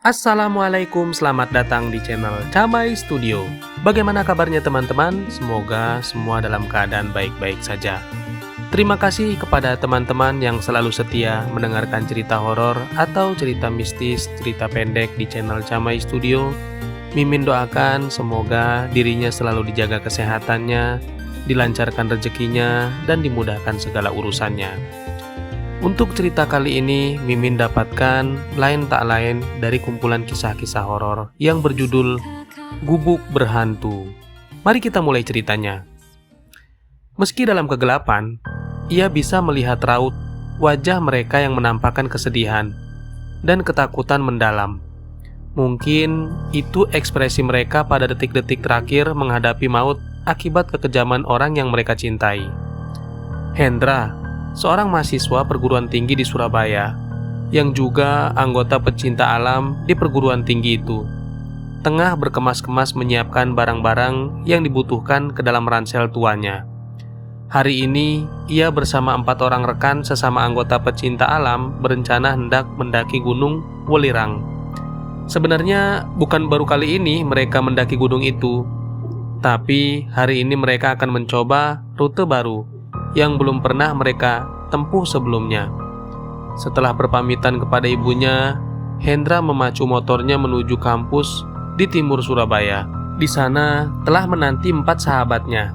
Assalamualaikum, selamat datang di channel Camai Studio. Bagaimana kabarnya teman-teman? Semoga semua dalam keadaan baik-baik saja. Terima kasih kepada teman-teman yang selalu setia mendengarkan cerita horor atau cerita mistis, cerita pendek di channel Camai Studio. Mimin doakan semoga dirinya selalu dijaga kesehatannya, dilancarkan rezekinya, dan dimudahkan segala urusannya. Untuk cerita kali ini, Mimin dapatkan lain tak lain dari kumpulan kisah-kisah horor yang berjudul Gubuk Berhantu. Mari kita mulai ceritanya. Meski dalam kegelapan, ia bisa melihat raut wajah mereka yang menampakkan kesedihan dan ketakutan mendalam. Mungkin itu ekspresi mereka pada detik-detik terakhir menghadapi maut akibat kekejaman orang yang mereka cintai. Hendra, seorang mahasiswa perguruan tinggi di Surabaya, yang juga anggota pecinta alam di perguruan tinggi itu, tengah berkemas-kemas menyiapkan barang-barang yang dibutuhkan ke dalam ransel tuanya. Hari ini, ia bersama 4 orang rekan sesama anggota pecinta alam berencana hendak mendaki Gunung Welirang. Sebenarnya bukan baru kali ini mereka mendaki gunung itu, tapi hari ini mereka akan mencoba rute baru yang belum pernah mereka tempuh sebelumnya. Setelah berpamitan kepada ibunya, Hendra memacu motornya menuju kampus di timur Surabaya. Di sana telah menanti 4 sahabatnya,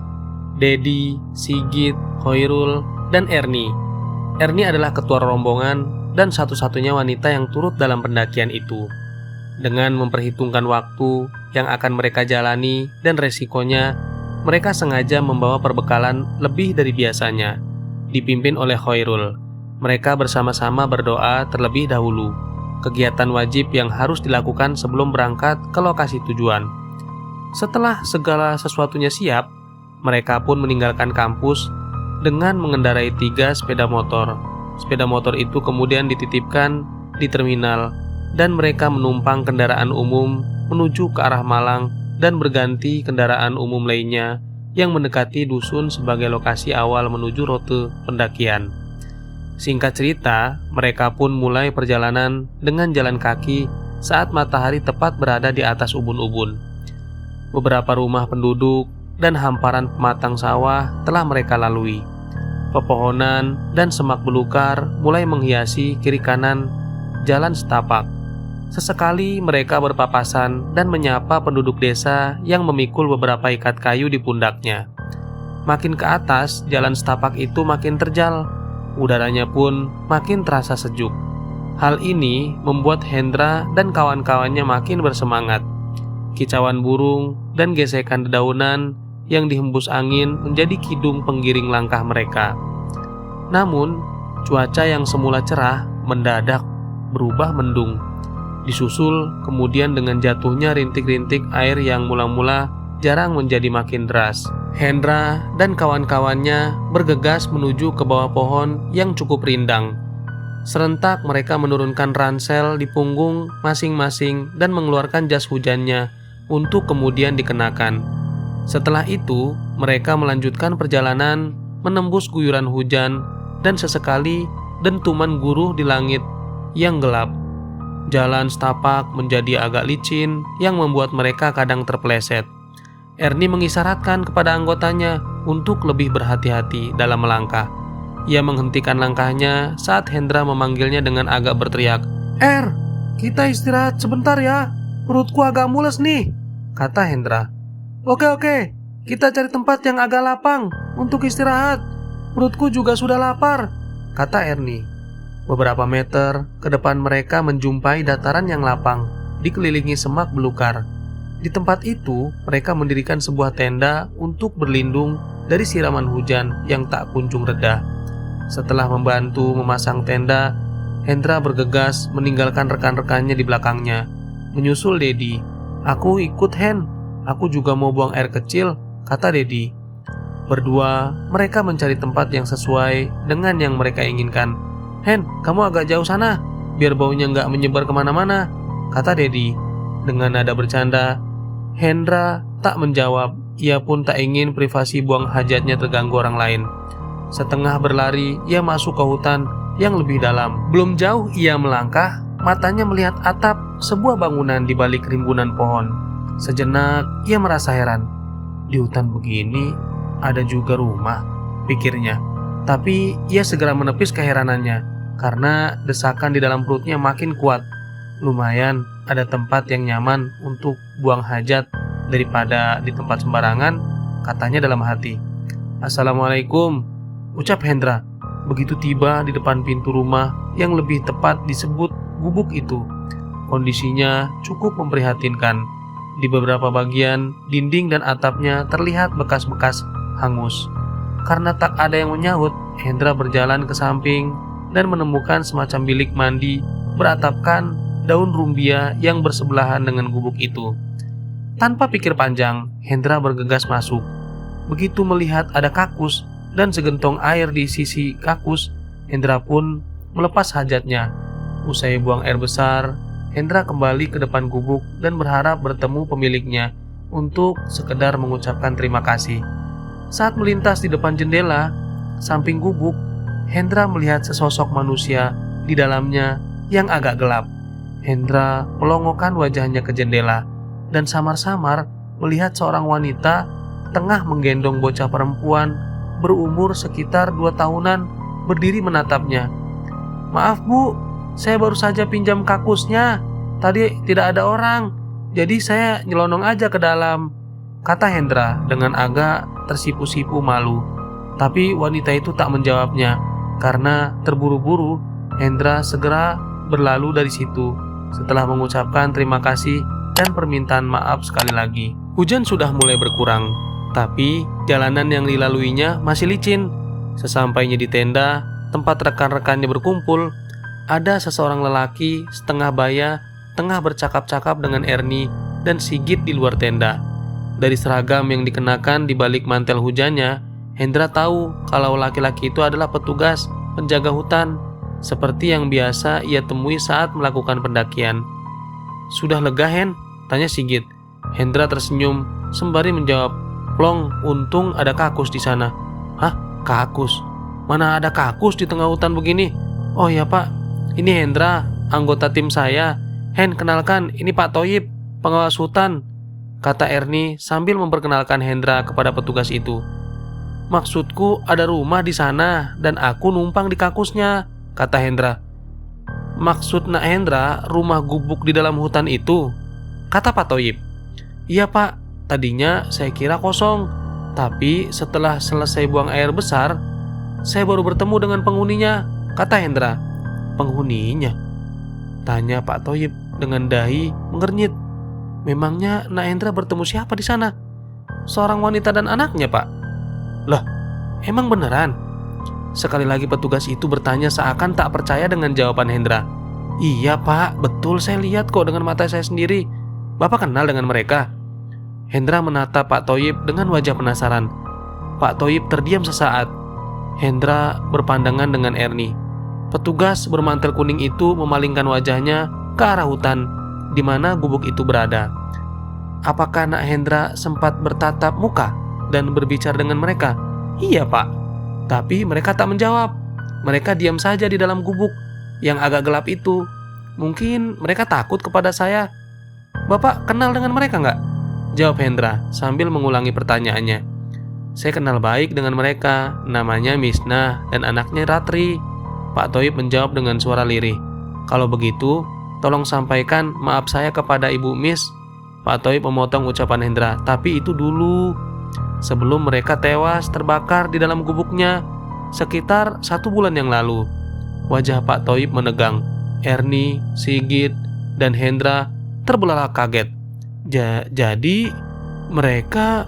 Dedi, Sigit, Khairul, dan Erni. Erni adalah ketua rombongan dan satu-satunya wanita yang turut dalam pendakian itu. Dengan memperhitungkan waktu yang akan mereka jalani dan resikonya, mereka sengaja membawa perbekalan lebih dari biasanya. Dipimpin oleh Khairul, mereka bersama-sama berdoa terlebih dahulu, kegiatan wajib yang harus dilakukan sebelum berangkat ke lokasi tujuan. Setelah segala sesuatunya siap, mereka pun meninggalkan kampus dengan mengendarai 3 sepeda motor. Sepeda motor itu kemudian dititipkan di terminal, dan mereka menumpang kendaraan umum menuju ke arah Malang dan berganti kendaraan umum lainnya yang mendekati dusun sebagai lokasi awal menuju rute pendakian. Singkat cerita, mereka pun mulai perjalanan dengan jalan kaki saat matahari tepat berada di atas ubun-ubun. Beberapa rumah penduduk dan hamparan pematang sawah telah mereka lalui. Pepohonan dan semak belukar mulai menghiasi kiri kanan jalan setapak. Sesekali mereka berpapasan dan menyapa penduduk desa yang memikul beberapa ikat kayu di pundaknya. Makin ke atas, jalan setapak itu makin terjal. Udaranya pun makin terasa sejuk. Hal ini membuat Hendra dan kawan-kawannya makin bersemangat. Kicauan burung dan gesekan dedaunan yang dihembus angin menjadi kidung penggiring langkah mereka. Namun, cuaca yang semula cerah mendadak berubah mendung, disusul kemudian dengan jatuhnya rintik-rintik air yang mula-mula jarang menjadi makin deras. Hendra dan kawan-kawannya bergegas menuju ke bawah pohon yang cukup rindang. Serentak mereka menurunkan ransel di punggung masing-masing dan mengeluarkan jas hujannya untuk kemudian dikenakan. Setelah itu, mereka melanjutkan perjalanan menembus guyuran hujan dan sesekali dentuman guruh di langit yang gelap. Jalan setapak menjadi agak licin yang membuat mereka kadang terpeleset. Erni mengisyaratkan kepada anggotanya untuk lebih berhati-hati dalam melangkah. Ia menghentikan langkahnya saat Hendra memanggilnya dengan agak berteriak, kita istirahat sebentar ya, perutku agak mules nih," kata Hendra. Oke, kita cari tempat yang agak lapang untuk istirahat, perutku juga sudah lapar," kata Erni. Beberapa meter ke depan mereka menjumpai dataran yang lapang, dikelilingi semak belukar. Di tempat itu, mereka mendirikan sebuah tenda untuk berlindung dari siraman hujan yang tak kunjung reda. Setelah membantu memasang tenda, Hendra bergegas meninggalkan rekan-rekannya di belakangnya. Menyusul Dedi. "Aku ikut, Hen. Aku juga mau buang air kecil," kata Dedi. Berdua, mereka mencari tempat yang sesuai dengan yang mereka inginkan. "Hen, kamu agak jauh sana, biar baunya nggak menyebar kemana-mana," kata Dedi. Dengan nada bercanda, Hendra tak menjawab. Ia pun tak ingin privasi buang hajatnya terganggu orang lain. Setengah berlari, ia masuk ke hutan yang lebih dalam. Belum jauh ia melangkah, matanya melihat atap sebuah bangunan di balik rimbunan pohon. Sejenak ia merasa heran. Di hutan begini ada juga rumah, pikirnya. Tapi ia segera menepis keheranannya karena desakan di dalam perutnya makin kuat. Lumayan ada tempat yang nyaman untuk buang hajat daripada di tempat sembarangan, katanya dalam hati. Assalamualaikum, ucap Hendra begitu tiba di depan pintu rumah yang lebih tepat disebut gubuk itu. Kondisinya cukup memprihatinkan. Di beberapa bagian dinding dan atapnya terlihat bekas-bekas hangus. Karena tak ada yang menyahut, Hendra berjalan ke samping dan menemukan semacam bilik mandi beratapkan daun rumbia yang bersebelahan dengan gubuk itu. Tanpa pikir panjang, Hendra bergegas masuk. Begitu melihat ada kakus dan segentong air di sisi kakus, Hendra pun melepas hajatnya. Usai buang air besar, Hendra kembali ke depan gubuk dan berharap bertemu pemiliknya untuk sekedar mengucapkan terima kasih. Saat melintas di depan jendela samping gubuk, Hendra melihat sesosok manusia di dalamnya yang agak gelap. Hendra melongokkan wajahnya ke jendela dan samar-samar melihat seorang wanita tengah menggendong bocah perempuan berumur sekitar 2 tahunan berdiri menatapnya. Maaf bu, saya baru saja pinjam kakusnya. Tadi tidak ada orang, jadi saya nyelonong aja ke dalam, kata Hendra dengan agak tersipu-sipu malu. Tapi wanita itu tak menjawabnya. Karena terburu-buru, Hendra segera berlalu dari situ setelah mengucapkan terima kasih dan permintaan maaf sekali lagi. Hujan sudah mulai berkurang, tapi jalanan yang dilaluinya masih licin. Sesampainya di tenda tempat rekan-rekannya berkumpul, ada seseorang lelaki setengah baya tengah bercakap-cakap dengan Ernie dan Sigit di luar tenda. Dari seragam yang dikenakan di balik mantel hujannya, Hendra tahu kalau laki-laki itu adalah petugas penjaga hutan, seperti yang biasa ia temui saat melakukan pendakian. Sudah lega, Hen? Tanya Sigit. Hendra tersenyum sembari menjawab, Plong, untung ada kakus di sana. Hah? Kakus? Mana ada kakus di tengah hutan begini? Oh ya pak, ini Hendra, anggota tim saya. Hen, kenalkan, ini Pak Toyib, pengawas hutan, kata Ernie sambil memperkenalkan Hendra kepada petugas itu. Maksudku ada rumah di sana dan aku numpang di kakusnya, kata Hendra. Maksud nak Hendra rumah gubuk di dalam hutan itu, kata Pak Toyib. Iya pak, tadinya saya kira kosong, tapi setelah selesai buang air besar, saya baru bertemu dengan penghuninya, kata Hendra. Penghuninya? Tanya Pak Toyib dengan dahi mengernyit. Memangnya Nak Hendra bertemu siapa di sana? Seorang wanita dan anaknya, Pak. Lah, emang beneran? Sekali lagi petugas itu bertanya seakan tak percaya dengan jawaban Hendra. Iya, Pak, betul, saya lihat kok dengan mata saya sendiri. Bapak kenal dengan mereka? Hendra menatap Pak Toyib dengan wajah penasaran. Pak Toyib terdiam sesaat. Hendra berpandangan dengan Ernie. Petugas bermantel kuning itu memalingkan wajahnya ke arah hutan di mana gubuk itu berada. Apakah Nak Hendra sempat bertatap muka dan berbicara dengan mereka? Iya pak, tapi mereka tak menjawab. Mereka diam saja di dalam gubuk yang agak gelap itu. Mungkin mereka takut kepada saya. Bapak kenal dengan mereka nggak? Jawab Hendra sambil mengulangi pertanyaannya. Saya kenal baik dengan mereka, namanya Misna dan anaknya Ratri. Pak Toyib menjawab dengan suara lirih. Kalau begitu, tolong sampaikan maaf saya kepada Ibu Miss. Pak Toyib memotong ucapan Hendra. Tapi itu dulu, sebelum mereka tewas terbakar di dalam gubuknya sekitar 1 bulan yang lalu. Wajah Pak Toyib menegang. Ernie, Sigit, dan Hendra terbelalak kaget. Jadi mereka...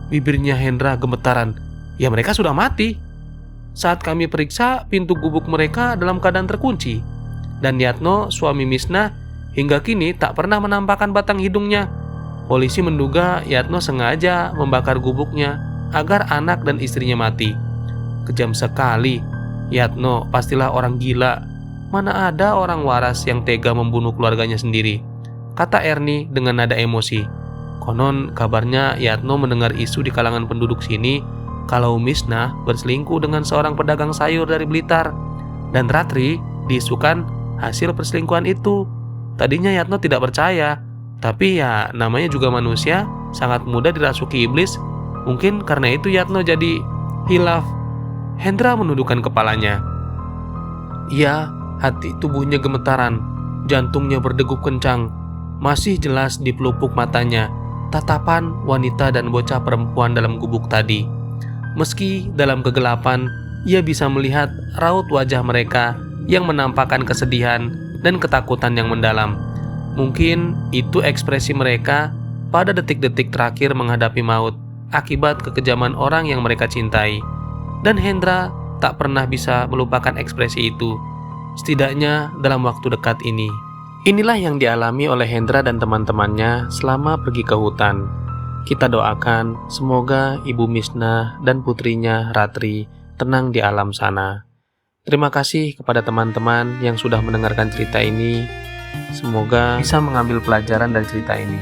Bibirnya Hendra gemetaran. Ya mereka sudah mati. Saat kami periksa, pintu gubuk mereka dalam keadaan terkunci. Dan Yatno, suami Misna, hingga kini tak pernah menampakkan batang hidungnya. Polisi menduga Yatno sengaja membakar gubuknya agar anak dan istrinya mati. Kejam sekali. Yatno pastilah orang gila. Mana ada orang waras yang tega membunuh keluarganya sendiri, kata Ernie dengan nada emosi. Konon kabarnya Yatno mendengar isu di kalangan penduduk sini kalau Misna berselingkuh dengan seorang pedagang sayur dari Blitar, dan Ratri diisukan hasil perselingkuhan itu. Tadinya Yatno tidak percaya, tapi ya namanya juga manusia, sangat mudah dirasuki iblis. Mungkin karena itu Yatno jadi hilaf. Hendra menundukkan kepalanya. Iya, hati tubuhnya gemetaran, jantungnya berdegup kencang. Masih jelas di pelupuk matanya tatapan wanita dan bocah perempuan dalam gubuk tadi. Meski dalam kegelapan, ia bisa melihat raut wajah mereka yang menampakkan kesedihan dan ketakutan yang mendalam. Mungkin itu ekspresi mereka pada detik-detik terakhir menghadapi maut akibat kekejaman orang yang mereka cintai. Dan Hendra tak pernah bisa melupakan ekspresi itu, setidaknya dalam waktu dekat ini. Inilah yang dialami oleh Hendra dan teman-temannya selama pergi ke hutan. Kita doakan semoga Ibu Misna dan putrinya Ratri tenang di alam sana. Terima kasih kepada teman-teman yang sudah mendengarkan cerita ini. Semoga bisa mengambil pelajaran dari cerita ini.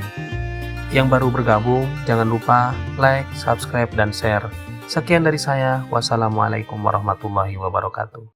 Yang baru bergabung, jangan lupa like, subscribe, dan share. Sekian dari saya. Wassalamualaikum warahmatullahi wabarakatuh.